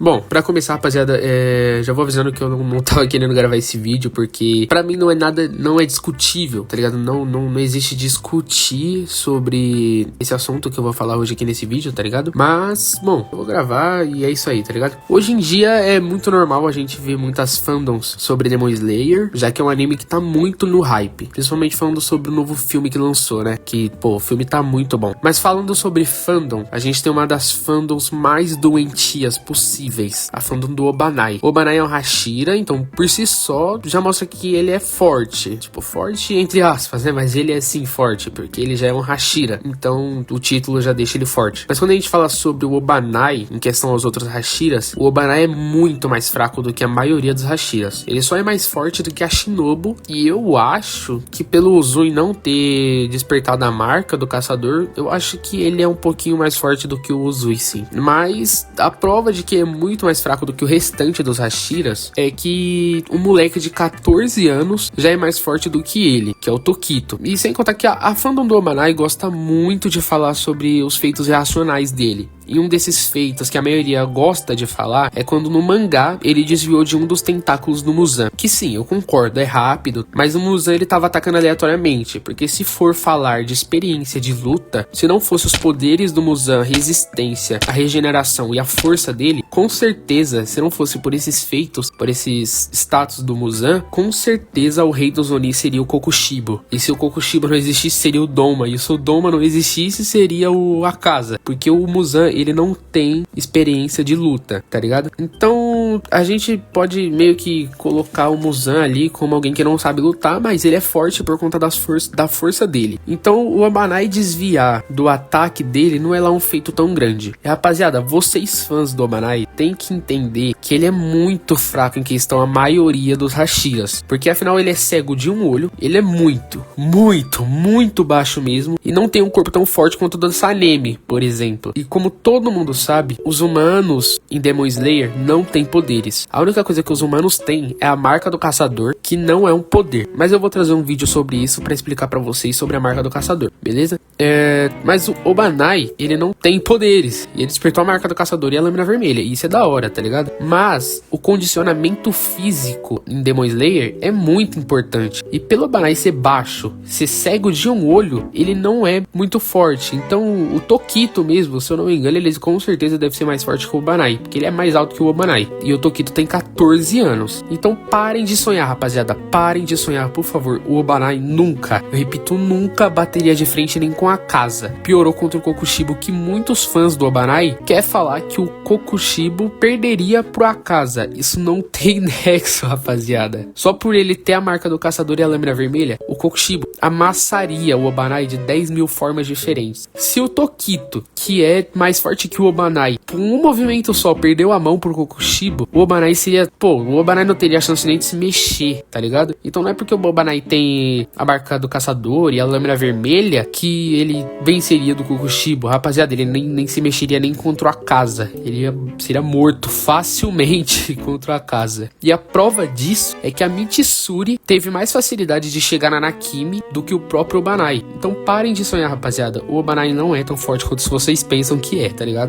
Bom, pra começar, rapaziada, já vou avisando que eu não tava querendo gravar esse vídeo, porque pra mim não é nada, não é discutível, tá ligado? Não existe discutir sobre esse assunto que eu vou falar hoje aqui nesse vídeo, tá ligado? Mas, bom, eu vou gravar e é isso aí, tá ligado? Hoje em dia é muito normal a gente ver muitas fandoms sobre Demon Slayer, já que é um anime que tá muito no hype, principalmente falando sobre o novo filme que lançou, né? Que, pô, o filme tá muito bom. Mas falando sobre fandom, a gente tem uma das fandoms mais doentias possíveis, a fandom do Obanai. O Obanai é um Hashira, então por si só já mostra que ele é forte. Tipo, forte entre aspas, né? Mas ele é sim forte, porque ele já é um Hashira. Então o título já deixa ele forte. Mas quando a gente fala sobre o Obanai, em questão aos outros Hashiras, o Obanai é muito mais fraco do que a maioria dos Hashiras. Ele só é mais forte do que a Shinobu. E eu acho que pelo Uzui não ter despertado a marca do caçador, eu acho que ele é um pouquinho mais forte do que o Uzui, sim. Mas a prova de que é muito mais fraco do que o restante dos Hashiras é que um moleque de 14 anos já é mais forte do que ele, que é o Tokito. E sem contar que a fandom do Obanai gosta muito de falar sobre os feitos reacionais dele. E um desses feitos que a maioria gosta de falar é quando no mangá ele desviou de um dos tentáculos do Muzan. Que sim, eu concordo, é rápido, mas o Muzan ele tava atacando aleatoriamente, porque se for falar de experiência de luta, se não fosse os poderes do Muzan, a resistência, a regeneração e a força dele, com certeza, se não fosse por esses feitos, por esses status do Muzan, com certeza o rei dos Oni seria o Kokushibo. E se o Kokushibo não existisse, seria o Doma. E se o Doma não existisse, seria o Akaza. Porque o Muzan, ele não tem experiência de luta, tá ligado? Então, a gente pode meio que colocar o Muzan ali como alguém que não sabe lutar, mas ele é forte por conta da força dele. Então, o Obanai desviar do ataque dele não é lá um feito tão grande. E, rapaziada, vocês fãs do Obanai tem que entender que ele é muito fraco em questão a maioria dos Hashiras, porque afinal ele é cego de um olho, ele é muito baixo mesmo, e não tem um corpo tão forte quanto o do Sanemi, por exemplo. E como todo mundo sabe, os humanos em Demon Slayer não têm poderes. A única coisa que os humanos têm é a marca do caçador, que não é um poder. Mas eu vou trazer um vídeo sobre isso pra explicar pra vocês sobre a marca do caçador, beleza? Mas o Obanai, ele não tem poderes. E ele despertou a marca do caçador e a lâmina vermelha. E isso é da hora, tá ligado? Mas o condicionamento físico em Demon Slayer é muito importante. E pelo Obanai ser baixo, ser cego de um olho, ele não é muito forte. Então o Tokito mesmo, se eu não me engano, ele com certeza deve ser mais forte que o Obanai, porque ele é mais alto que o Obanai. E o Tokito tem 14 anos. Então parem de sonhar, rapaziada. Parem de sonhar, por favor. O Obanai nunca, eu repito, nunca bateria de frente nem com a casa. Piorou contra o Kokushibo, que muitos fãs do Obanai quer falar que o Kokushibo perderia pro Akaza. Isso não tem nexo, rapaziada. Só por ele ter a marca do caçador e a lâmina vermelha, o Kokushibo amassaria o Obanai de 10 mil formas diferentes. Se o Tokito, que é mais forte que o Obanai, por um movimento só, perdeu a mão pro Kokushibo, o Obanai seria... Pô, o Obanai não teria chance nem de se mexer, tá ligado? Então não é porque o Obanai tem a marca do caçador e a lâmina vermelha que ele venceria do Kokushibo. Rapaziada, ele nem se mexeria nem contra a casa. Ele seria morto facilmente contra a casa. E a prova disso é que a Mitsuri teve mais facilidade de chegar na Nakimi do que o próprio Obanai. Então parem de sonhar, rapaziada. O Obanai não é tão forte quanto vocês pensam que é, tá ligado?